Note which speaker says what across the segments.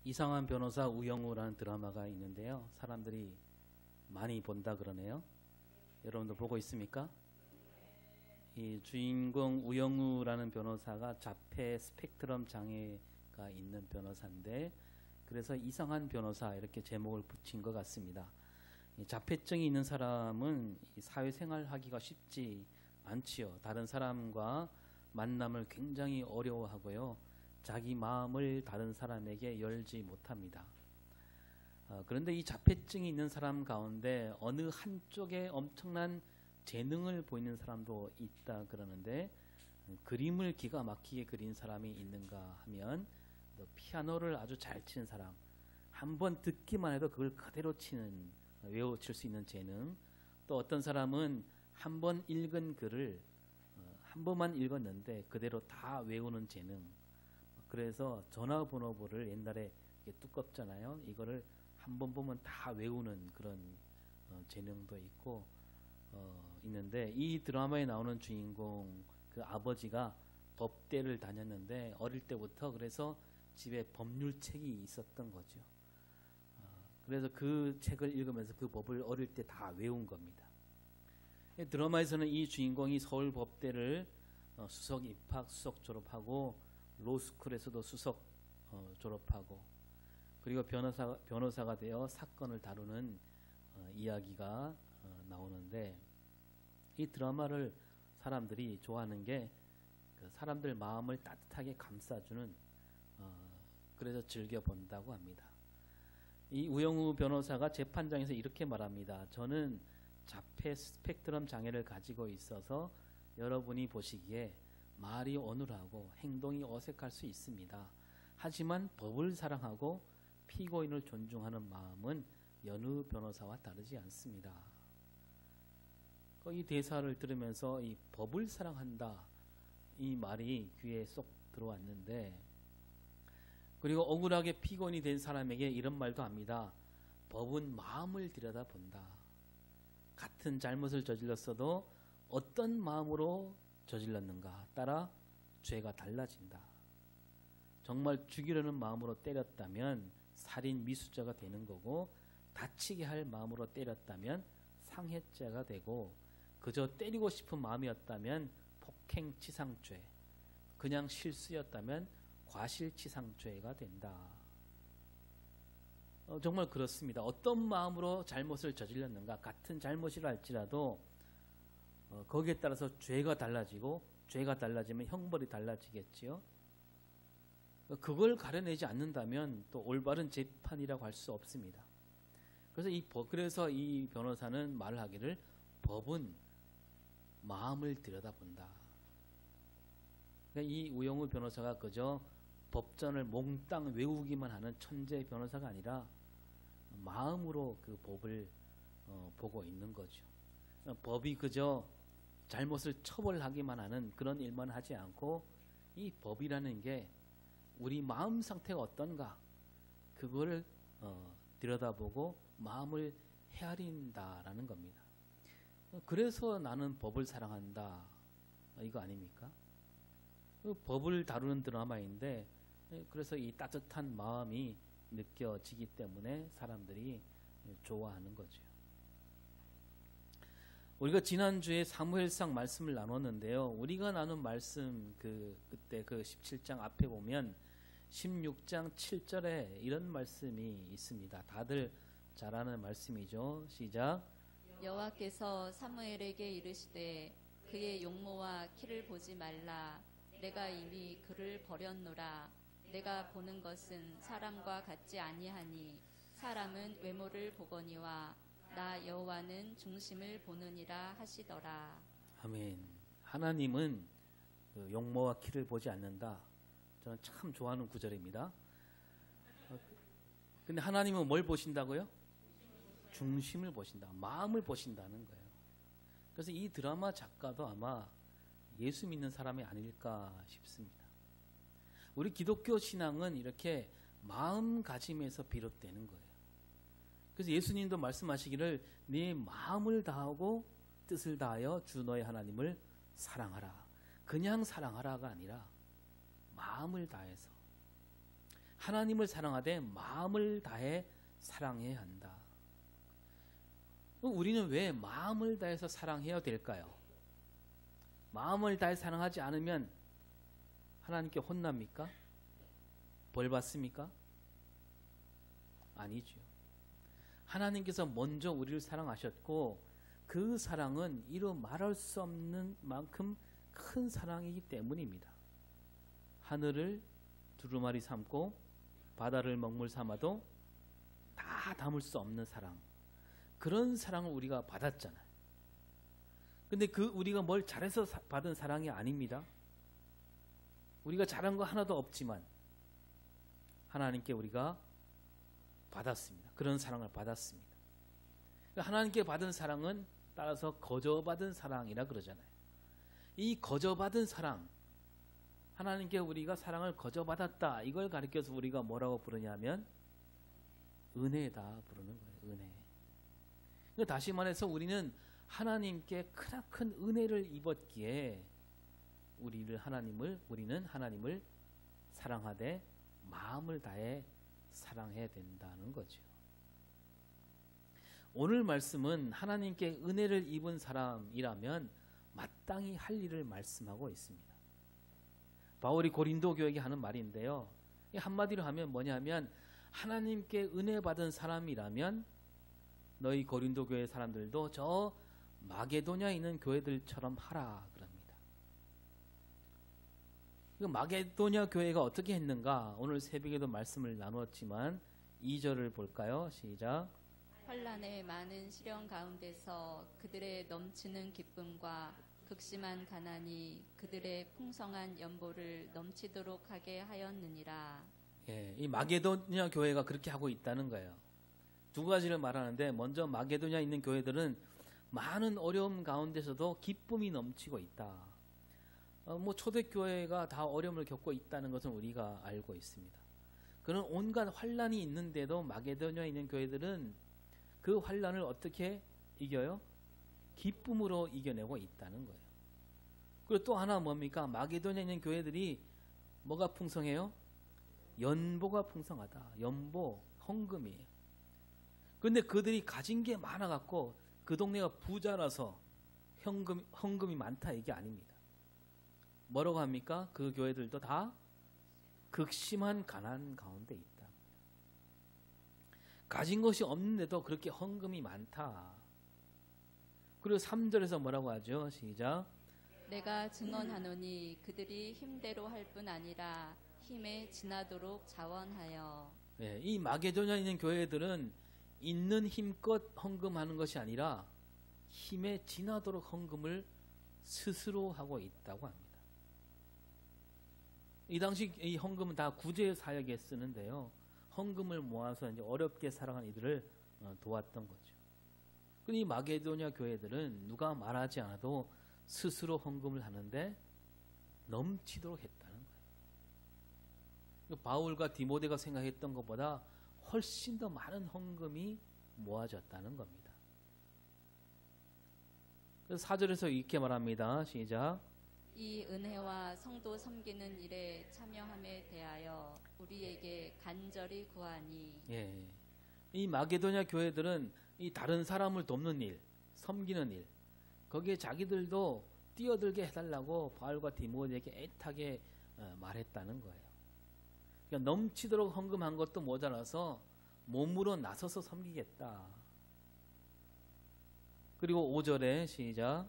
Speaker 1: 이상한 변호사 우영우라는 드라마가 있는데요. 사람들이 많이 본다 그러네요. 여러분도 보고 있습니까? 이 주인공 우영우라는 변호사가 자폐 스펙트럼 장애가 있는 변호사인데, 그래서 이상한 변호사 이렇게 제목을 붙인 것 같습니다. 이 자폐증이 있는 사람은 사회생활 하기가 쉽지 않지요. 다른 사람과 만남을 굉장히 어려워하고요. 자기 마음을 다른 사람에게 열지 못합니다. 그런데 이 자폐증이 있는 사람 가운데 어느 한쪽에 엄청난 재능을 보이는 사람도 있다 그러는데, 그림을 기가 막히게 그린 사람이 있는가 하면 피아노를 아주 잘 치는 사람, 한번 듣기만 해도 그걸 그대로 외워칠 수 있는 재능, 또 어떤 사람은 한 번 읽은 글을 한 번만 읽었는데 그대로 다 외우는 재능. 그래서 전화번호부를 옛날에 두껍잖아요. 이거를 한 번 보면 다 외우는 그런 재능도 있고 있는데, 이 드라마에 나오는 주인공 그 아버지가 법대를 다녔는데 어릴 때부터 그래서 집에 법률책이 있었던 거죠. 그래서 그 책을 읽으면서 그 법을 어릴 때 다 외운 겁니다. 드라마에서는 이 주인공이 서울법대를 수석 입학, 수석 졸업하고 로스쿨에서도 수석 졸업하고, 그리고 변호사가 되어 사건을 다루는 이야기가 나오는데, 이 드라마를 사람들이 좋아하는 게 그 사람들 마음을 따뜻하게 감싸주는, 그래서 즐겨 본다고 합니다. 이 우영우 변호사가 재판장에서 이렇게 말합니다. 저는 자폐 스펙트럼 장애를 가지고 있어서 여러분이 보시기에 말이 어눌하고 행동이 어색할 수 있습니다. 하지만 법을 사랑하고 피고인을 존중하는 마음은 여느 변호사와 다르지 않습니다. 이 대사를 들으면서 이 법을 사랑한다, 이 말이 귀에 쏙 들어왔는데, 그리고 억울하게 피고인이 된 사람에게 이런 말도 합니다. 법은 마음을 들여다본다. 같은 잘못을 저질렀어도 어떤 마음으로 저질렀는가 따라 죄가 달라진다. 정말 죽이려는 마음으로 때렸다면 살인 미수죄가 되는 거고, 다치게 할 마음으로 때렸다면 상해죄가 되고, 그저 때리고 싶은 마음이었다면 폭행치상죄, 그냥 실수였다면 과실치상죄가 된다. 정말 그렇습니다. 어떤 마음으로 잘못을 저질렀는가, 같은 잘못이라 할지라도 거기에 따라서 죄가 달라지고, 죄가 달라지면 형벌이 달라지겠지요. 그걸 가려내지 않는다면 또 올바른 재판이라고 할 수 없습니다. 그래서 이 변호사는 말을 하기를, 법은 마음을 들여다본다. 그러니까 이 우영우 변호사가 그저 법전을 몽땅 외우기만 하는 천재 변호사가 아니라 마음으로 그 법을 보고 있는 거죠. 법이 그저 잘못을 처벌하기만 하는 그런 일만 하지 않고, 이 법이라는 게 우리 마음 상태가 어떤가, 그거를 들여다보고 마음을 헤아린다라는 겁니다. 그래서 나는 법을 사랑한다, 이거 아닙니까? 법을 다루는 드라마인데, 그래서 이 따뜻한 마음이 느껴지기 때문에 사람들이 좋아하는 거죠. 우리가 지난주에 사무엘상 말씀을 나눴는데요. 우리가 나눈 말씀 그때 그 17장 앞에 보면 16장 7절에 이런 말씀이 있습니다. 다들 잘 아는 말씀이죠. 시작.
Speaker 2: 여호와께서 사무엘에게 이르시되 그의 용모와 키를 보지 말라. 내가 이미 그를 버렸노라. 내가 보는 것은 사람과 같지 아니하니 사람은 외모를 보거니와 나 여호와는 중심을 보느니라 하시더라.
Speaker 1: 아멘. 하나님은 용모와 키를 보지 않는다. 저는 참 좋아하는 구절입니다. 근데 하나님은 뭘 보신다고요? 중심을 보신다. 마음을 보신다는 거예요. 그래서 이 드라마 작가도 아마 예수 믿는 사람이 아닐까 싶습니다. 우리 기독교 신앙은 이렇게 마음가짐에서 비롯되는 거예요. 그래서 예수님도 말씀하시기를 네 마음을 다하고 뜻을 다하여 주 너의 하나님을 사랑하라. 그냥 사랑하라가 아니라 마음을 다해서. 하나님을 사랑하되 마음을 다해 사랑해야 한다. 우리는 왜 마음을 다해서 사랑해야 될까요? 마음을 다해 사랑하지 않으면 하나님께 혼납니까? 벌 받습니까? 아니죠. 하나님께서 먼저 우리를 사랑하셨고 그 사랑은 이루 말할 수 없는 만큼 큰 사랑이기 때문입니다. 하늘을 두루마리 삼고 바다를 먹물 삼아도 다 담을 수 없는 사랑, 그런 사랑을 우리가 받았잖아요. 근데 그 우리가 뭘 잘해서 받은 사랑이 아닙니다. 우리가 잘한 거 하나도 없지만 하나님께 우리가 받았습니다. 그런 사랑을 받았습니다. 하나님께 받은 사랑은 따라서 거저받은 사랑이라 그러잖아요. 이 거저받은 사랑, 하나님께 우리가 사랑을 거저받았다, 이걸 가리켜서 우리가 뭐라고 부르냐면 은혜다 부르는 거예요. 은혜. 다시 말해서 우리는 하나님께 크나큰 은혜를 입었기에 우리는 하나님을 사랑하되 마음을 다해 사랑해야 된다는 거죠. 오늘 말씀은 하나님께 은혜를 입은 사람이라면 마땅히 할 일을 말씀하고 있습니다. 바울이 고린도 교회에게 하는 말인데요. 한마디로 하면 뭐냐면 하나님께 은혜 받은 사람이라면 너희 고린도 교회 사람들도 저 마게도냐에 있는 교회들처럼 하라 그럽니다. 마게도냐 교회가 어떻게 했는가? 오늘 새벽에도 말씀을 나눴지만 2절을 볼까요? 시작.
Speaker 2: 환난의 많은 시련 가운데서 그들의 넘치는 기쁨과 극심한 가난이 그들의 풍성한 연보를 넘치도록 하게 하였느니라.
Speaker 1: 예, 이 마게도냐 교회가 그렇게 하고 있다는 거예요. 두 가지를 말하는데, 먼저 마게도냐에 있는 교회들은 많은 어려움 가운데서도 기쁨이 넘치고 있다. 초대교회가 다 어려움을 겪고 있다는 것은 우리가 알고 있습니다. 그런 온갖 환난이 있는데도 마게도냐에 있는 교회들은 그 환난을 어떻게 이겨요? 기쁨으로 이겨내고 있다는 거예요. 그리고 또 하나 뭡니까? 마게도냐에 있는 교회들이 뭐가 풍성해요? 연보가 풍성하다. 연보, 헌금이에요. 그런데 그들이 가진 게 많아갖고 그 동네가 부자라서 헌금이 많다, 이게 아닙니다. 뭐라고 합니까? 그 교회들도 다 극심한 가난 가운데 있다. 가진 것이 없는데도 그렇게 헌금이 많다. 그리고 3절에서 뭐라고 하죠? 시작.
Speaker 2: 내가 증언하노니 그들이 힘대로 할 뿐 아니라 힘에 지나도록 자원하여.
Speaker 1: 네, 이 마게도냐에 있는 교회들은 있는 힘껏 헌금하는 것이 아니라 힘에 지나도록 헌금을 스스로 하고 있다고 합니다. 이 당시 이 헌금은 다 구제 사역에 쓰는데요. 헌금을 모아서 이제 어렵게 살아간 이들을 도왔던 거죠. 근데 이 마게도냐 교회들은 누가 말하지 않아도 스스로 헌금을 하는데 넘치도록 했다는 거예요. 바울과 디모데가 생각했던 것보다 훨씬 더 많은 헌금이 모아졌다는 겁니다. 그래서 4절에서 이렇게 말합니다. 시작.
Speaker 2: 이 은혜와 성도 섬기는 일에 참여함에 대하여 우리에게 간절히 구하니.
Speaker 1: 예, 이 마게도냐 교회들은 이 다른 사람을 돕는 일, 섬기는 일, 거기에 자기들도 뛰어들게 해달라고 바울과 디모데에게 애타게 말했다는 거예요. 그러니까 넘치도록 헌금한 것도 모자라서 몸으로 나서서 섬기겠다. 그리고 5절에 시작.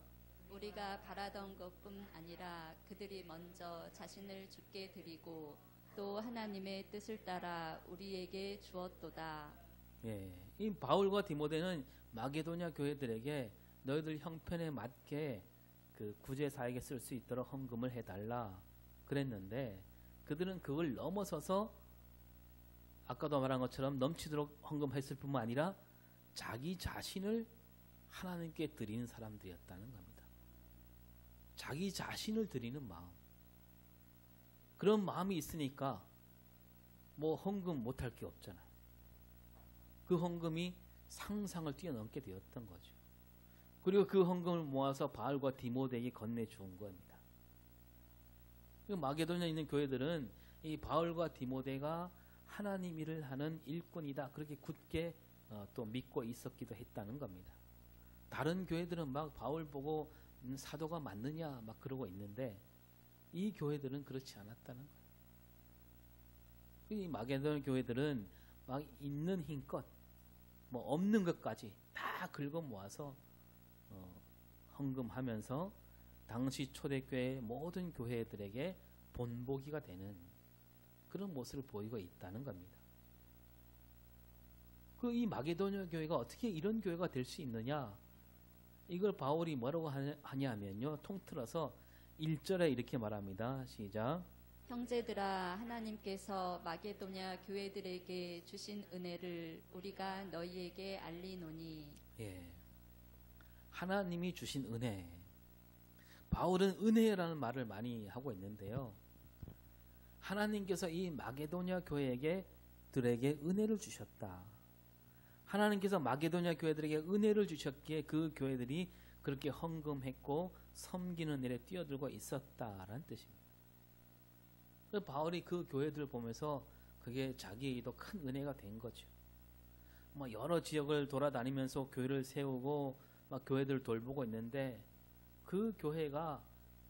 Speaker 2: 우리가 바라던 것뿐 아니라 그들이 먼저 자신을 주께 드리고 또 하나님의 뜻을 따라 우리에게 주었도다.
Speaker 1: 예, 이 바울과 디모데는 마게도냐 교회들에게 너희들 형편에 맞게 그 구제 사역에 쓸 수 있도록 헌금을 해달라 그랬는데, 그들은 그걸 넘어서서 아까도 말한 것처럼 넘치도록 헌금했을 뿐만 아니라 자기 자신을 하나님께 드리는 사람들이었다는 겁니다. 자기 자신을 드리는 마음, 그런 마음이 있으니까 뭐 헌금 못할 게 없잖아요. 그 헌금이 상상을 뛰어넘게 되었던 거죠. 그리고 그 헌금을 모아서 바울과 디모데에게 건네주은 겁니다. 마게도냐에 있는 교회들은 이 바울과 디모데가 하나님 일을 하는 일꾼이다. 그렇게 굳게 또 믿고 있었기도 했다는 겁니다. 다른 교회들은 막 바울 보고 사도가 맞느냐 막 그러고 있는데 이 교회들은 그렇지 않았다는 거예요. 이 마게도냐 교회들은 막 있는 힘껏 뭐 없는 것까지 다 긁어 모아서 헌금하면서 당시 초대교회 모든 교회들에게 본보기가 되는 그런 모습을 보이고 있다는 겁니다. 그 이 마게도냐 교회가 어떻게 이런 교회가 될 수 있느냐? 이걸 바울이 뭐라고 하냐면요. 통틀어서 1절에 이렇게 말합니다. 시작.
Speaker 2: 형제들아, 하나님께서 마게도냐 교회들에게 주신 은혜를 우리가 너희에게 알리노니.
Speaker 1: 예, 하나님이 주신 은혜. 바울은 은혜라는 말을 많이 하고 있는데요. 하나님께서 이 마게도냐 교회들에게 은혜를 주셨다. 하나님께서 마게도냐 교회들에게 은혜를 주셨기에 그 교회들이 그렇게 헌금했고 섬기는 일에 뛰어들고 있었다라는 뜻입니다. 그래서 바울이 그 교회들을 보면서 그게 자기에게도 큰 은혜가 된 거죠. 뭐 여러 지역을 돌아다니면서 교회를 세우고 막 교회들을 돌보고 있는데 그 교회가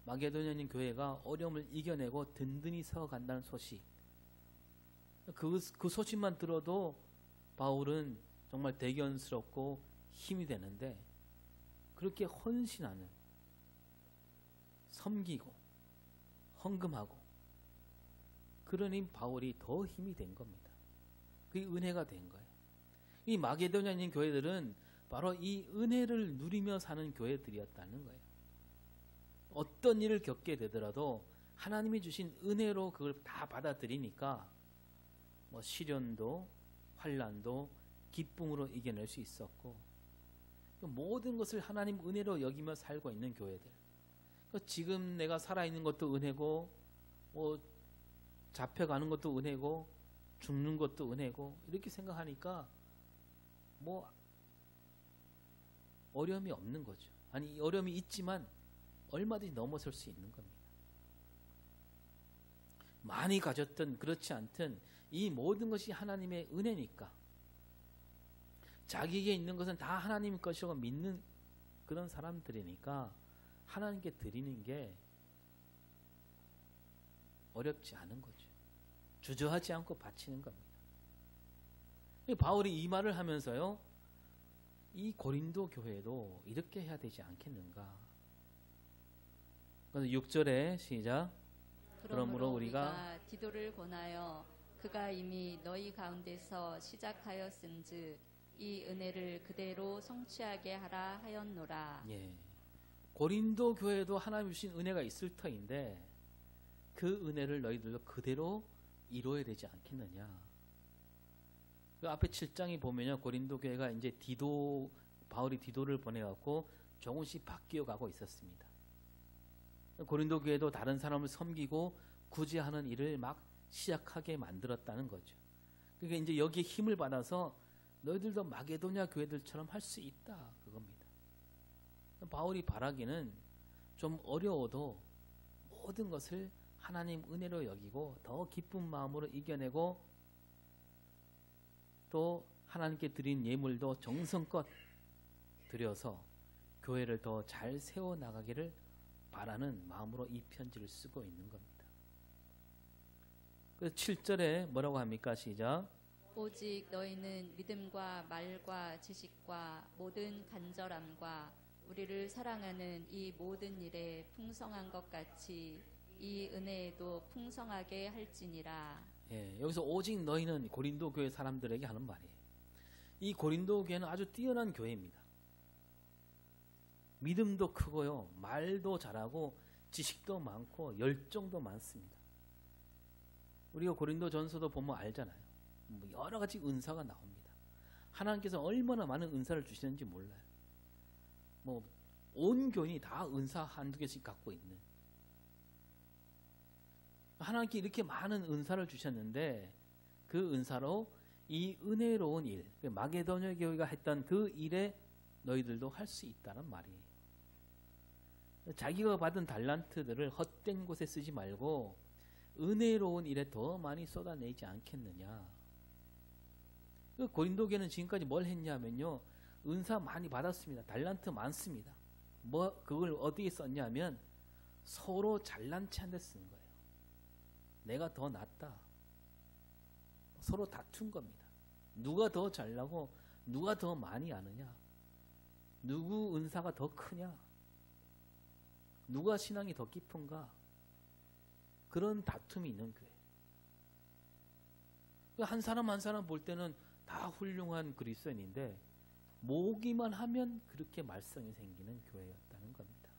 Speaker 1: 마게도냐인 교회가 어려움을 이겨내고 든든히 서간다는 소식. 그 소식만 들어도 바울은 정말 대견스럽고 힘이 되는데 그렇게 헌신하는 섬기고 헌금하고 그러니 바울이 더 힘이 된 겁니다. 그게 은혜가 된 거예요. 이 마게도냐인 교회들은 바로 이 은혜를 누리며 사는 교회들이었다는 거예요. 어떤 일을 겪게 되더라도 하나님이 주신 은혜로 그걸 다 받아들이니까 뭐 시련도 환난도 기쁨으로 이겨낼 수 있었고 모든 것을 하나님 은혜로 여기며 살고 있는 교회들. 지금 내가 살아있는 것도 은혜고 뭐 잡혀가는 것도 은혜고 죽는 것도 은혜고 이렇게 생각하니까 뭐 어려움이 없는 거죠. 아니 어려움이 있지만 얼마든지 넘어설 수 있는 겁니다. 많이 가졌든 그렇지 않든 이 모든 것이 하나님의 은혜니까 자기에게 있는 것은 다 하나님 것이라고 믿는 그런 사람들이니까 하나님께 드리는 게 어렵지 않은 거죠. 주저하지 않고 바치는 겁니다. 바울이 이 말을 하면서요. 이 고린도 교회도 이렇게 해야 되지 않겠는가. 그래서 6절에 시작. 그러므로 우리가
Speaker 2: 디도를 권하여 그가 이미 너희 가운데서 시작하였은즉 이 은혜를 그대로 성취하게 하라 하였노라.
Speaker 1: 예. 고린도 교회도 하나님 주신 은혜가 있을 터인데 그 은혜를 너희들도 그대로 이루어야 되지 않겠느냐. 그 앞에 7장에 보면요. 고린도 교회가 이제 바울이 디도를 보내갖고 조금씩 바뀌어 가고 있었습니다. 고린도 교회도 다른 사람을 섬기고 구제하는 일을 막 시작하게 만들었다는 거죠. 그러니까 이제 여기에 힘을 받아서 너희들도 마게도냐 교회들처럼 할 수 있다. 그겁니다. 바울이 바라기는 좀 어려워도 모든 것을 하나님 은혜로 여기고 더 기쁜 마음으로 이겨내고 또 하나님께 드린 예물도 정성껏 드려서 교회를 더 잘 세워나가기를 바라는 마음으로 이 편지를 쓰고 있는 겁니다. 그래서 7절에 뭐라고 합니까? 시작.
Speaker 2: 오직 너희는 믿음과 말과 지식과 모든 간절함과 우리를 사랑하는 이 모든 일에 풍성한 것 같이 이 은혜에도 풍성하게 할지니라.
Speaker 1: 예, 여기서 오직 너희는 고린도 교회 사람들에게 하는 말이에요. 이 고린도 교회는 아주 뛰어난 교회입니다. 믿음도 크고요, 말도 잘하고 지식도 많고 열정도 많습니다. 우리가 고린도 전서도 보면 알잖아요. 뭐 여러 가지 은사가 나옵니다. 하나님께서 얼마나 많은 은사를 주시는지 몰라요. 뭐 온 교인이 다 은사 한두 개씩 갖고 있는. 하나님께 이렇게 많은 은사를 주셨는데 그 은사로 이 은혜로운 일, 마게도냐 교회가 했던 그 일에 너희들도 할 수 있다는 말이에요. 자기가 받은 달란트들을 헛된 곳에 쓰지 말고 은혜로운 일에 더 많이 쏟아내지 않겠느냐. 그 고린도 교회는 지금까지 뭘 했냐면요, 은사 많이 받았습니다. 달란트 많습니다. 뭐 그걸 어디에 썼냐면 서로 잘난 체 한 데 쓴 거예요. 내가 더 낫다. 서로 다툰 겁니다. 누가 더 잘나고 누가 더 많이 아느냐, 누구 은사가 더 크냐, 누가 신앙이 더 깊은가, 그런 다툼이 있는 교회. 한 사람 한 사람 볼 때는 다 훌륭한 그리스도인인데 모으기만 하면 그렇게 말썽이 생기는 교회였다는 겁니다.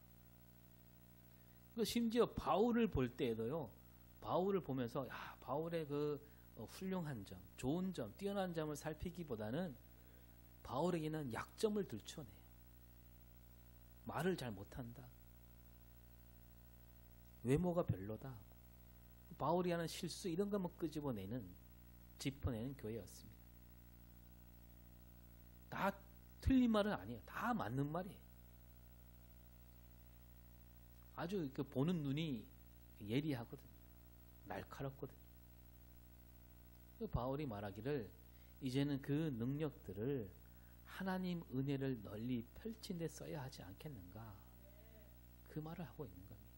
Speaker 1: 심지어 바울을 볼 때에도요, 바울을 보면서 바울의 그 훌륭한 점, 좋은 점, 뛰어난 점을 살피기보다는 바울에게는 약점을 들춰내요. 말을 잘 못한다, 외모가 별로다, 바울이 하는 실수, 이런 것만 짚어내는 교회였습니다. 다 틀린 말은 아니에요. 다 맞는 말이에요. 아주 그 보는 눈이 예리하거든요. 날카롭거든요. 바울이 말하기를 이제는 그 능력들을 하나님 은혜를 널리 펼친 데 써야 하지 않겠는가, 그 말을 하고 있는 겁니다.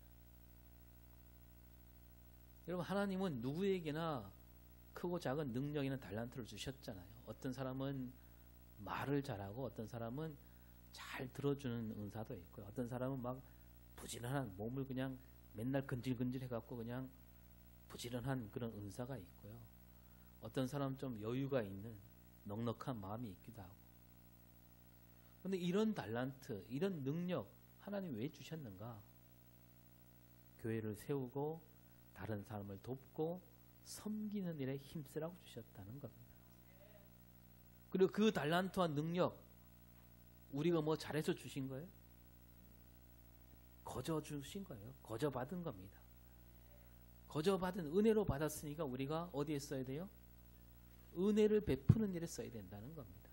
Speaker 1: 여러분, 하나님은 누구에게나 크고 작은 능력이나 달란트를 주셨잖아요. 어떤 사람은 말을 잘하고 어떤 사람은 잘 들어주는 은사도 있고요. 어떤 사람은 막 부지런한, 몸을 그냥 맨날 근질근질 해갖고 그냥 부지런한 그런 은사가 있고요. 어떤 사람은 좀 여유가 있는 넉넉한 마음이 있기도 하고. 그런데 이런 달란트, 이런 능력 하나님 왜 주셨는가? 교회를 세우고 다른 사람을 돕고 섬기는 일에 힘쓰라고 주셨다는 겁니다. 그리고 그 달란트와 능력, 우리가 뭐 잘해서 주신 거예요? 거저 주신 거예요. 거저 받은 겁니다. 거저 받은, 은혜로 받았으니까 우리가 어디에 써야 돼요? 은혜를 베푸는 일에 써야 된다는 겁니다.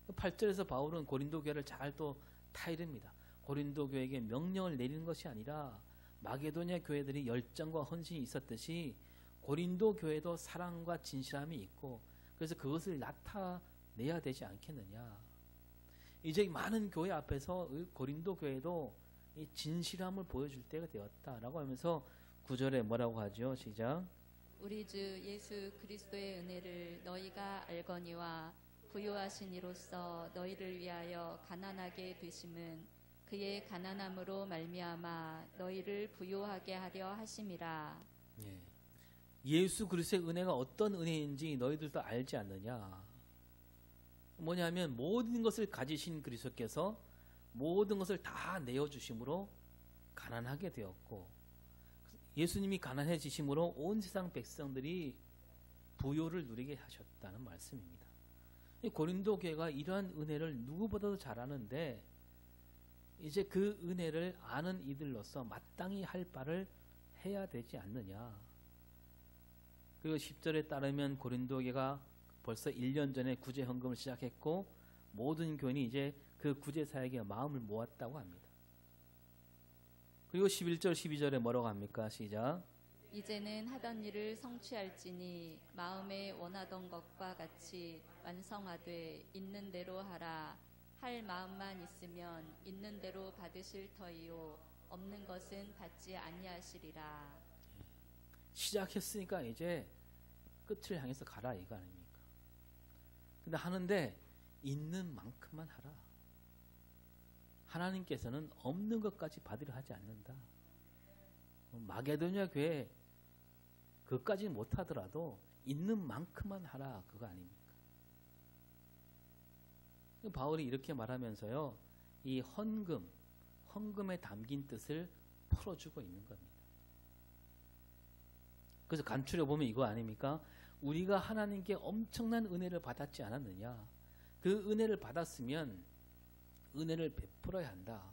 Speaker 1: 8절에서 바울은 고린도 교회를 잘 또 타이릅니다. 고린도 교회에게 명령을 내리는 것이 아니라 마게도냐 교회들이 열정과 헌신이 있었듯이 고린도 교회도 사랑과 진실함이 있고, 그래서 그것을 나타내야 되지 않겠느냐. 이제 많은 교회 앞에서 고린도 교회도 이 진실함을 보여줄 때가 되었다라고 하면서 9절에 뭐라고 하죠? 시작.
Speaker 2: 우리 주 예수 그리스도의 은혜를 너희가 알거니와 부요하신 이로써 너희를 위하여 가난하게 되심은 그의 가난함으로 말미암아 너희를 부요하게 하려 하심이라.
Speaker 1: 예. 예수 그리스도의 은혜가 어떤 은혜인지 너희들도 알지 않느냐. 뭐냐면 모든 것을 가지신 그리스도께서 모든 것을 다 내어주심으로 가난하게 되었고, 예수님이 가난해지심으로 온 세상 백성들이 부요를 누리게 하셨다는 말씀입니다. 고린도 교회가 이러한 은혜를 누구보다도 잘 아는데 이제 그 은혜를 아는 이들로서 마땅히 할 바를 해야 되지 않느냐. 그리고 10절에 따르면 고린도 교회가 벌써 1년 전에 구제 헌금을 시작했고 모든 교인이 이제 그 구제 사역에 마음을 모았다고 합니다. 그리고 11절 12절에 뭐라고 합니까? 시작.
Speaker 2: 이제는 하던 일을 성취할지니 마음에 원하던 것과 같이 완성하되 있는 대로 하라. 할 마음만 있으면 있는 대로 받으실 터이요 없는 것은 받지 아니하시리라.
Speaker 1: 시작했으니까 이제 끝을 향해서 가라, 이거 아닙니까? 근데 하는데 있는 만큼만 하라. 하나님께서는 없는 것까지 받으려 하지 않는다. 마게도냐 교회 그것까지는 못하더라도 있는 만큼만 하라, 그거 아닙니까? 바울이 이렇게 말하면서요, 이 헌금에 담긴 뜻을 풀어주고 있는 겁니다. 그래서 간추려 보면 이거 아닙니까? 우리가 하나님께 엄청난 은혜를 받았지 않았느냐? 그 은혜를 받았으면 은혜를 베풀어야 한다.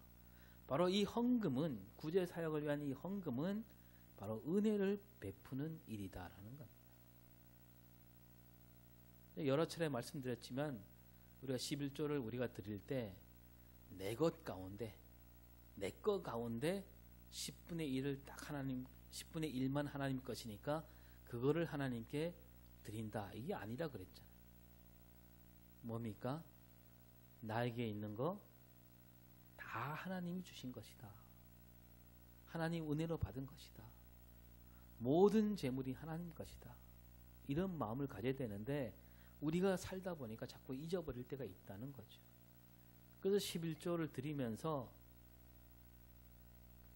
Speaker 1: 바로 이 헌금은, 구제 사역을 위한 이 헌금은 바로 은혜를 베푸는 일이다라는 겁니다. 여러 차례 말씀드렸지만 우리가 11조를 우리가 드릴 때 내 것 가운데, 내 것 가운데 10분의 1을 딱 하나님, 10분의 1만 하나님 것이니까 그거를 하나님께 드린다. 이게 아니라 그랬잖아요. 뭡니까? 나에게 있는 거 다 하나님이 주신 것이다. 하나님 은혜로 받은 것이다. 모든 재물이 하나님 것이다. 이런 마음을 가져야 되는데 우리가 살다 보니까 자꾸 잊어버릴 때가 있다는 거죠. 그래서 11조를 드리면서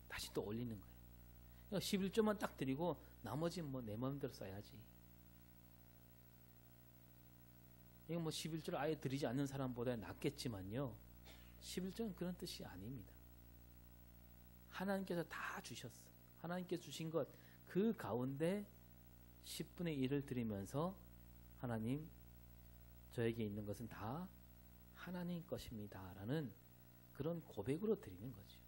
Speaker 1: 다시 또 올리는 거예요. 11조만 딱 드리고 나머지는 뭐 내 마음대로 써야지. 이거 뭐 11조를 아예 드리지 않는 사람보다 낫겠지만요. 11조는 그런 뜻이 아닙니다. 하나님께서 다 주셨어. 하나님께 주신 것 그 가운데 10분의 1을 드리면서 하나님 저에게 있는 것은 다 하나님 것입니다. 라는 그런 고백으로 드리는 거죠.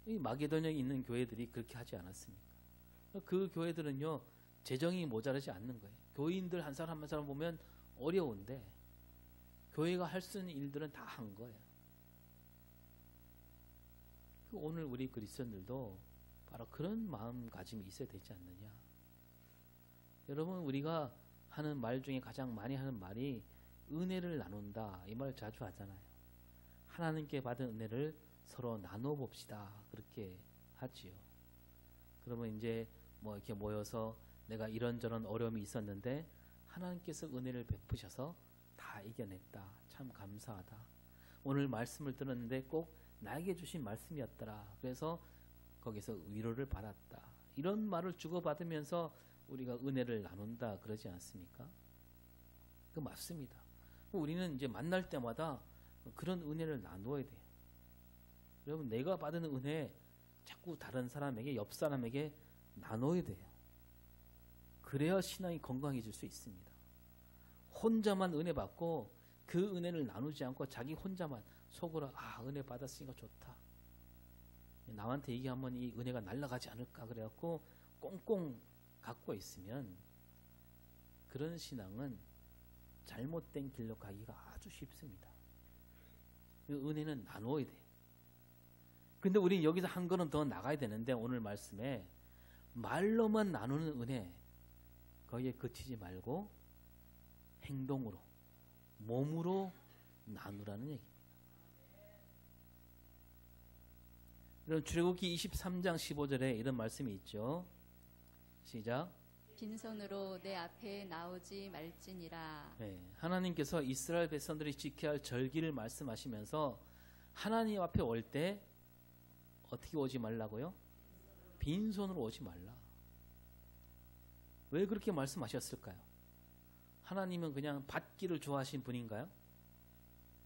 Speaker 1: 이 마게도냐에 있는 교회들이 그렇게 하지 않았습니까? 그 교회들은요, 재정이 모자라지 않는 거예요. 교인들 한 사람 한 사람 보면 어려운데 교회가 할 수 있는 일들은 다 한 거예요. 오늘 우리 그리스도인들도 바로 그런 마음가짐이 있어야 되지 않느냐. 여러분, 우리가 하는 말 중에 가장 많이 하는 말이 은혜를 나눈다. 이 말 자주 하잖아요. 하나님께 받은 은혜를 서로 나눠봅시다. 그렇게 하지요. 그러면 이제 뭐 이렇게 모여서 내가 이런저런 어려움이 있었는데 하나님께서 은혜를 베푸셔서 다 이겨냈다. 참 감사하다. 오늘 말씀을 들었는데 꼭 나에게 주신 말씀이었더라. 그래서 거기서 위로를 받았다. 이런 말을 주고받으면서 우리가 은혜를 나눈다 그러지 않습니까? 그 맞습니다. 우리는 이제 만날 때마다 그런 은혜를 나누어야 돼요. 여러분, 내가 받은 은혜 자꾸 다른 사람에게, 옆 사람에게 나눠야 돼요. 그래야 신앙이 건강해질 수 있습니다. 혼자만 은혜 받고 그 은혜를 나누지 않고 자기 혼자만 속으로 은혜 받았으니까 좋다. 남한테 얘기하면 이 은혜가 날아가지 않을까 그래갖고 꽁꽁 갖고 있으면 그런 신앙은 잘못된 길로 가기가 아주 쉽습니다. 은혜는 나누어야 돼요. 근데 우리 여기서 한 걸음 더 나가야 되는데 오늘 말씀에 말로만 나누는 은혜 거기에 그치지 말고 행동으로, 몸으로 나누라는 얘기입니다. 여러분, 출애굽기 23장 15절에 이런 말씀이 있죠. 시작.
Speaker 2: 빈손으로 내 앞에 나오지 말지니라.
Speaker 1: 네, 하나님께서 이스라엘 백성들이 지켜야 할 절기를 말씀하시면서 하나님 앞에 올 때 어떻게 오지 말라고요? 빈손으로 오지 말라. 왜 그렇게 말씀하셨을까요? 하나님은 그냥 받기를 좋아하신 분인가요?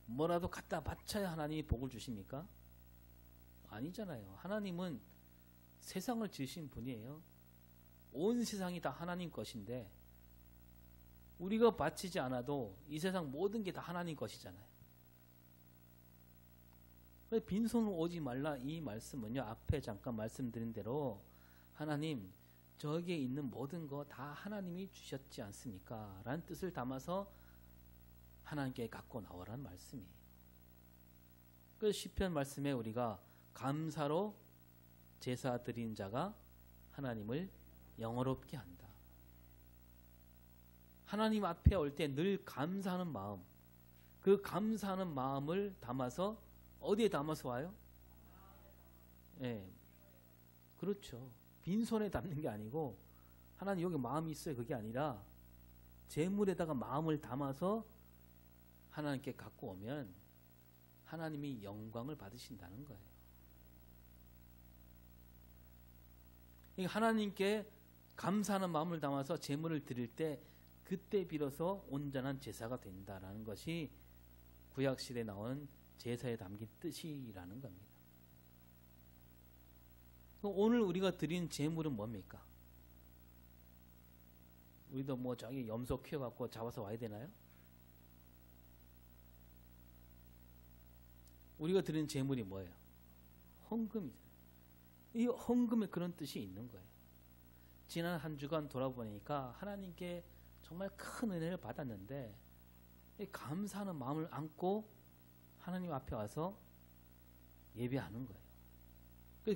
Speaker 1: 뭐라도 갖다 바쳐야 하나님이 복을 주십니까? 아니잖아요. 하나님은 세상을 지으신 분이에요. 온 세상이 다 하나님 것인데 우리가 바치지 않아도 이 세상 모든 게 다 하나님 것이잖아요. 빈손으로 오지 말라 이 말씀은요, 앞에 잠깐 말씀드린 대로 하나님 저에게 있는 모든 거 다 하나님이 주셨지 않습니까? 라는 뜻을 담아서 하나님께 갖고 나오라는 말씀이에요. 그 시편 말씀에 우리가 감사로 제사 드린 자가 하나님을 영화롭게 한다. 하나님 앞에 올 때 늘 감사하는 마음, 그 감사하는 마음을 담아서 어디에 담아서 와요? 네, 그렇죠. 빈손에 담는 게 아니고 하나님 여기 마음이 있어요. 그게 아니라 재물에다가 마음을 담아서 하나님께 갖고 오면 하나님이 영광을 받으신다는 거예요. 하나님께 감사하는 마음을 담아서 재물을 드릴 때 그때 비로소 온전한 제사가 된다라는 것이 구약시대에 나온 제사에 담긴 뜻이라는 겁니다. 오늘 우리가 드린 재물은 뭡니까? 우리도 뭐 저기 염소 키워갖고 잡아서 와야 되나요? 우리가 드린 재물이 뭐예요? 헌금이잖아요. 이 헌금에 그런 뜻이 있는 거예요. 지난 한 주간 돌아보니까 하나님께 정말 큰 은혜를 받았는데 감사하는 마음을 안고 하나님 앞에 와서 예배하는 거예요.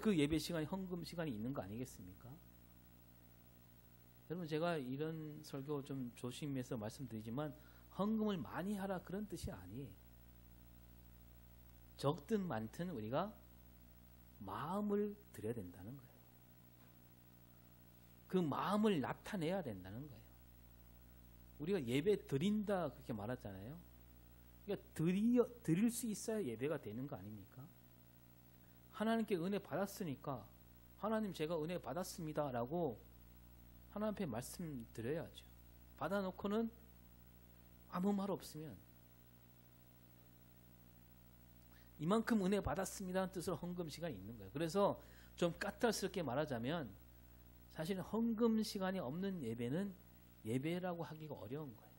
Speaker 1: 그 예배 시간이 헌금 시간이 있는 거 아니겠습니까? 여러분 제가 이런 설교 좀 조심해서 말씀드리지만 헌금을 많이 하라 그런 뜻이 아니에요. 적든 많든 우리가 마음을 드려야 된다는 거예요. 그 마음을 나타내야 된다는 거예요. 우리가 예배 드린다 그렇게 말하잖아요. 그러니까 드릴 수 있어야 예배가 되는 거 아닙니까? 하나님께 은혜 받았으니까 하나님 제가 은혜 받았습니다 라고 하나님 앞에 말씀드려야죠. 받아놓고는 아무 말 없으면 이만큼 은혜 받았습니다는 뜻으로 헌금 시간이 있는 거예요. 그래서 좀 까탈스럽게 말하자면 사실 헌금 시간이 없는 예배는 예배라고 하기가 어려운 거예요.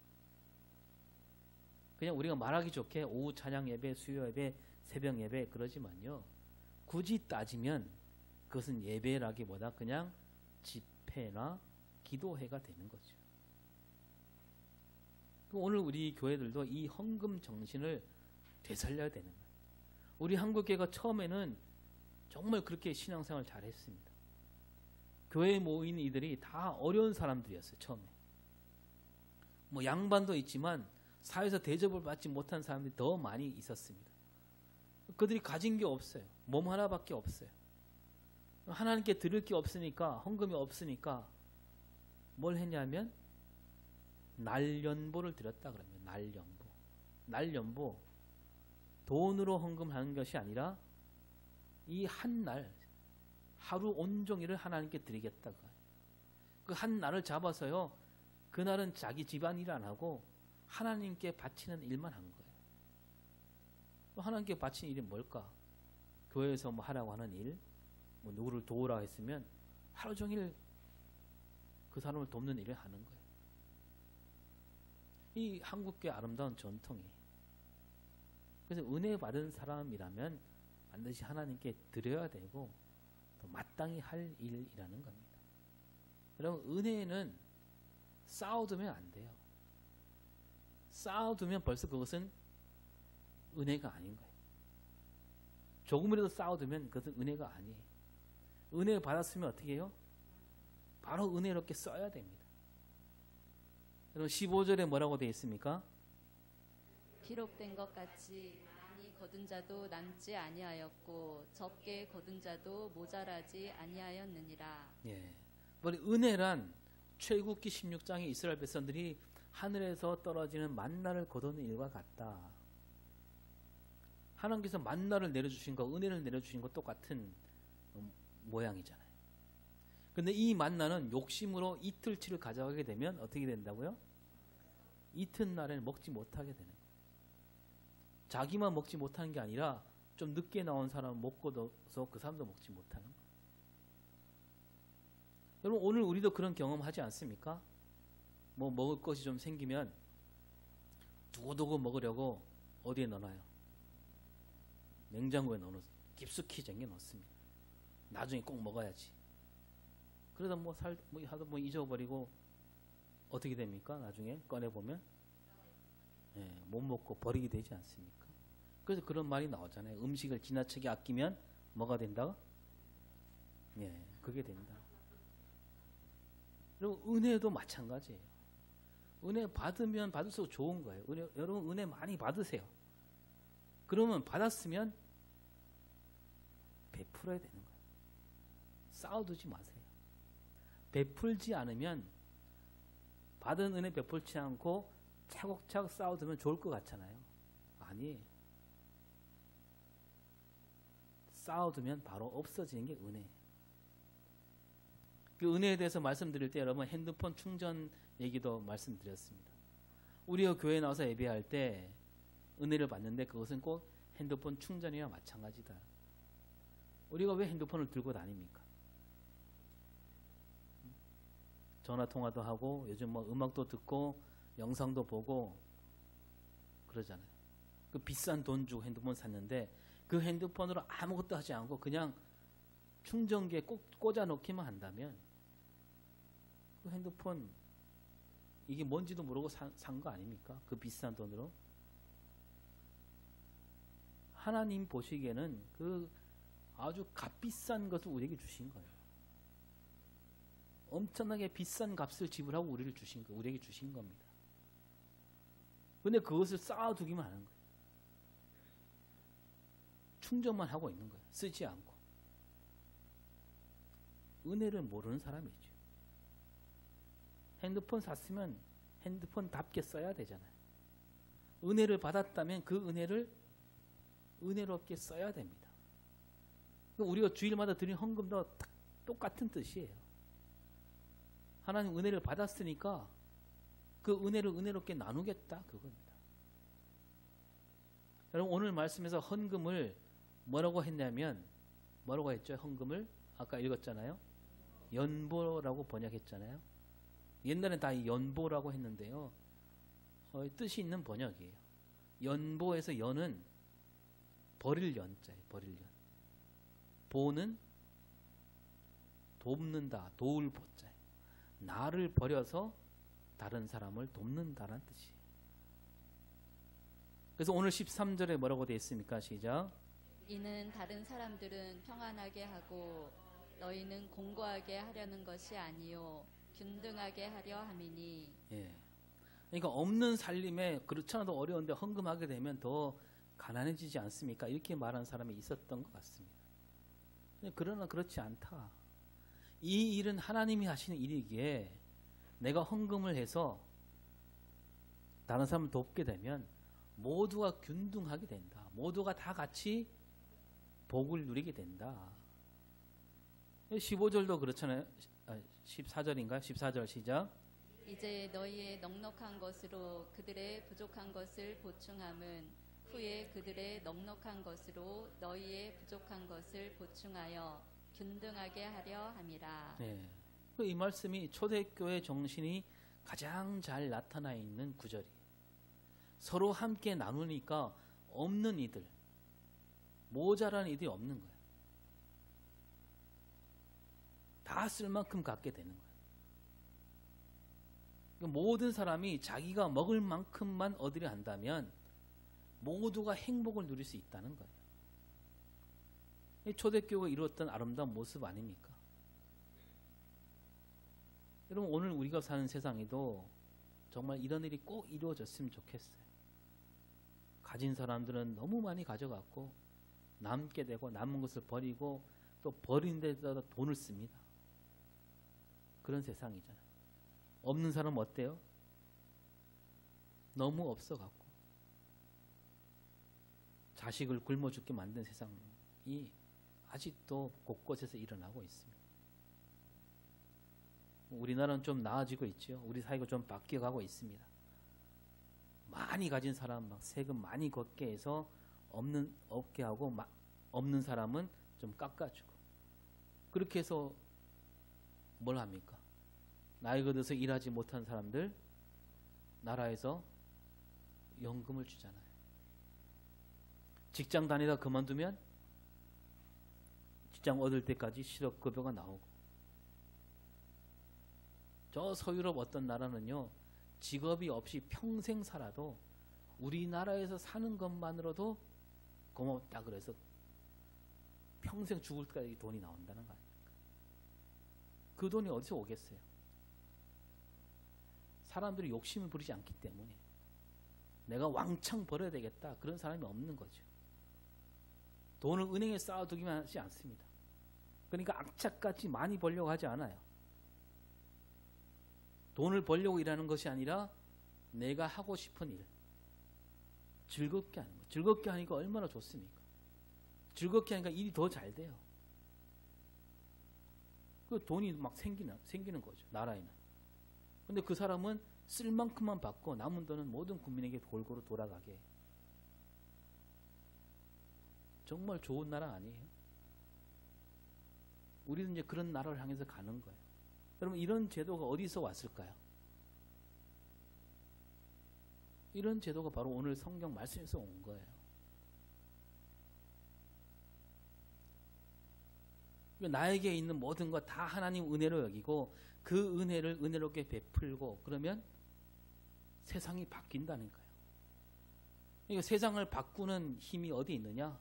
Speaker 1: 그냥 우리가 말하기 좋게 오후 찬양 예배, 수요 예배, 새벽 예배 그러지만요. 굳이 따지면 그것은 예배라기보다 그냥 집회나 기도회가 되는 거죠. 오늘 우리 교회들도 이 헌금 정신을 되살려야 되는 거예요. 우리 한국교회가 처음에는 정말 그렇게 신앙생활 잘했습니다. 교회에 모인 이들이 다 어려운 사람들이었어요. 처음에. 뭐 양반도 있지만 사회에서 대접을 받지 못한 사람들이 더 많이 있었습니다. 그들이 가진 게 없어요. 몸 하나밖에 없어요. 하나님께 드릴 게 없으니까 헌금이 없으니까 뭘 했냐면 날연보를 드렸다 그러면 날연보. 날연보 돈으로 헌금하는 것이 아니라 이 한 날 하루 온종일을 하나님께 드리겠다. 그 한 날을 잡아서요. 그날은 자기 집안일 안 하고 하나님께 바치는 일만 한 거예요. 하나님께 바치는 일이 뭘까? 교회에서 뭐 하라고 하는 일, 뭐 누구를 도우라 했으면 하루 종일 그 사람을 돕는 일을 하는 거예요. 이 한국교회 아름다운 전통이에요. 그래서 은혜 받은 사람이라면 반드시 하나님께 드려야 되고 또 마땅히 할 일이라는 겁니다. 여러분 은혜는 쌓아두면 안 돼요. 쌓아두면 벌써 그것은 은혜가 아닌 거예요. 조금이라도 쌓아두면 그것은 은혜가 아니에요. 은혜 받았으면 어떻게 해요? 바로 은혜롭게 써야 됩니다. 여러분 15절에 뭐라고 되어 있습니까?
Speaker 2: 기록된 것 같이 많이 거둔 자도 남지 아니하였고 적게 거둔 자도 모자라지 아니하였느니라.
Speaker 1: 예. 우리 은혜란 출애굽기 16장에 이스라엘 백성들이 하늘에서 떨어지는 만나를 거두는 일과 같다. 하나님께서 만나를 내려주신 거, 은혜를 내려주신 거 똑같은 모양이잖아요. 근데 이 만나는 욕심으로 이틀치를 가져가게 되면 어떻게 된다고요? 이튿날에는 먹지 못하게 되는 거예요. 자기만 먹지 못하는 게 아니라 좀 늦게 나온 사람은 먹고서 그 사람도 먹지 못하는 거예요. 여러분 오늘 우리도 그런 경험 하지 않습니까? 뭐 먹을 것이 좀 생기면 두고두고 먹으려고 어디에 넣어놔요? 냉장고에 넣어놓습니다. 깊숙이 쟁여 놓습니다. 나중에 꼭 먹어야지. 그러다 뭐 잊어버리고 어떻게 됩니까? 나중에 꺼내보면 못 먹고 버리게 되지 않습니까? 그래서 그런 말이 나오잖아요. 음식을 지나치게 아끼면 뭐가 된다? 그게 된다. 여러분 은혜도 마찬가지예요. 은혜 받으면 받을수록 좋은 거예요. 여러분 은혜 많이 받으세요. 그러면 받았으면 베풀어야 되는 거예요. 쌓아두지 마세요. 베풀지 않으면 받은 은혜 베풀지 않고 차곡차곡 쌓아두면 좋을 것 같잖아요. 아니에요. 쌓아두면 바로 없어지는 게 은혜예요. 그 은혜에 대해서 말씀드릴 때 여러분 핸드폰 충전 얘기도 말씀드렸습니다. 우리가 교회에 나와서 예배할 때 은혜를 받는데 그것은 꼭 핸드폰 충전이와 마찬가지다. 우리가 왜 핸드폰을 들고 다닙니까? 전화 통화도 하고 요즘 뭐 음악도 듣고 영상도 보고 그러잖아요. 그 비싼 돈 주고 핸드폰 샀는데 그 핸드폰으로 아무것도 하지 않고 그냥 충전기에 꼭 꽂아 놓기만 한다면 그 핸드폰 이게 뭔지도 모르고 산 거 아닙니까? 그 비싼 돈으로 하나님 보시기에는 그 아주 값비싼 것을 우리에게 주신 거예요. 엄청나게 비싼 값을 지불하고 우리에게 주신 겁니다. 근데 그것을 쌓아두기만 하는 거예요. 충전만 하고 있는 거예요. 쓰지 않고. 은혜를 모르는 사람이죠. 핸드폰 샀으면 핸드폰답게 써야 되잖아요. 은혜를 받았다면 그 은혜를 은혜롭게 써야 됩니다. 우리가 주일마다 드리는 헌금도 똑같은 뜻이에요. 하나님 은혜를 받았으니까 그 은혜를 은혜롭게 나누겠다, 그겁니다. 여러분, 오늘 말씀에서 헌금을 뭐라고 했냐면, 뭐라고 했죠? 헌금을 아까 읽었잖아요. 연보라고 번역했잖아요. 옛날엔 다 연보라고 했는데요. 뜻이 있는 번역이에요. 연보에서 연은 버릴 연자예요. 버릴 연. 보는 돕는다, 도울 보자예요. 나를 버려서 다른 사람을 돕는다는 뜻이에요. 그래서 오늘 13절에 뭐라고 되어 있습니까? 시작.
Speaker 2: 이는 다른 사람들은 평안하게 하고 너희는 공고하게 하려는 것이 아니요 균등하게 하려 함이니.
Speaker 1: 예. 그러니까 없는 살림에 그렇지 않아도 어려운데 헌금하게 되면 더 가난해지지 않습니까? 이렇게 말하는 사람이 있었던 것 같습니다. 그러나 그렇지 않다. 이 일은 하나님이 하시는 일이기에 내가 헌금을 해서 다른 사람을 돕게 되면 모두가 균등하게 된다. 모두가 다 같이 복을 누리게 된다. 15절도 그렇잖아요. 14절인가요? 14절 시작.
Speaker 2: 이제 너희의 넉넉한 것으로 그들의 부족한 것을 보충함은 후에 그들의 넉넉한 것으로 너희의 부족한 것을 보충하여 균등하게 하려 함이라.
Speaker 1: 네. 이 말씀이 초대교회 정신이 가장 잘 나타나 있는 구절이에요. 서로 함께 나누니까 없는 이들, 모자란 이들이 없는 거예요. 다 쓸 만큼 갖게 되는 거예요. 모든 사람이 자기가 먹을 만큼만 얻으려 한다면 모두가 행복을 누릴 수 있다는 거예요. 초대교회가 이루었던 아름다운 모습 아닙니까? 여러분, 오늘 우리가 사는 세상에도 정말 이런 일이 꼭 이루어졌으면 좋겠어요. 가진 사람들은 너무 많이 가져갔고 남게 되고 남은 것을 버리고 또 버린 데다가 돈을 씁니다. 그런 세상이잖아요. 없는 사람은 어때요? 너무 없어갖고 자식을 굶어 죽게 만든 세상이 아직도 곳곳에서 일어나고 있습니다. 우리나라는 좀 나아지고 있죠. 우리 사회가 좀 바뀌어가고 있습니다. 많이 가진 사람 막 세금 많이 걷게 해서 없게 하고 없는 사람은 좀 깎아주고 그렇게 해서 뭘 합니까? 나이가 들어서 일하지 못한 사람들 나라에서 연금을 주잖아요. 직장 다니다 그만두면 직장 얻을 때까지 실업급여가 나오고 저 서유럽 어떤 나라는요 직업이 없이 평생 살아도 우리나라에서 사는 것만으로도 고맙다 그래서 평생 죽을 때까지 돈이 나온다는 거 아닙니까? 그 돈이 어디서 오겠어요? 사람들이 욕심을 부리지 않기 때문에 내가 왕창 벌어야 되겠다 그런 사람이 없는 거죠. 돈을 은행에 쌓아두기만 하지 않습니다. 그러니까 악착같이 많이 벌려고 하지 않아요. 돈을 벌려고 일하는 것이 아니라 내가 하고 싶은 일 즐겁게 하는 거. 즐겁게 하니까 얼마나 좋습니까? 즐겁게 하니까 일이 더 잘 돼요. 그 돈이 막 생기는 거죠. 나라에는. 근데 그 사람은 쓸 만큼만 받고 남은 돈은 모든 국민에게 골고루 돌아가게. 정말 좋은 나라 아니에요? 우리는 이제 그런 나라를 향해서 가는 거예요. 여러분, 이런 제도가 어디서 왔을까요? 이런 제도가 바로 오늘 성경 말씀에서 온 거예요. 나에게 있는 모든 것 다 하나님 은혜로 여기고 그 은혜를 은혜롭게 베풀고 그러면 세상이 바뀐다는 거예요. 그러니까 세상을 바꾸는 힘이 어디 있느냐?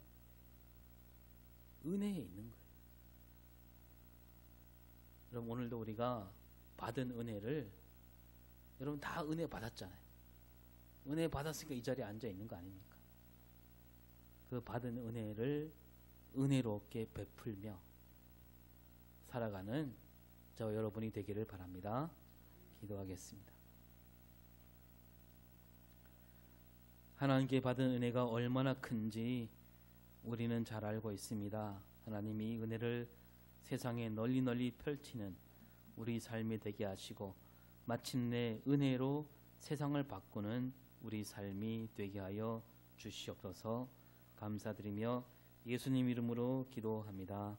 Speaker 1: 은혜에 있는 거예요. 여러분 오늘도 우리가 받은 은혜를 여러분 다 은혜 받았잖아요. 은혜 받았으니까 이 자리에 앉아 있는 거 아닙니까? 그 받은 은혜를 은혜롭게 베풀며 살아가는 저와 여러분이 되기를 바랍니다. 기도하겠습니다. 하나님께 받은 은혜가 얼마나 큰지 우리는 잘 알고 있습니다. 하나님이 은혜를 세상에 널리 널리 펼치는 우리 삶이 되게 하시고 마침내 은혜로 세상을 바꾸는 우리 삶이 되게 하여 주시옵소서. 감사드리며 예수님 이름으로 기도합니다.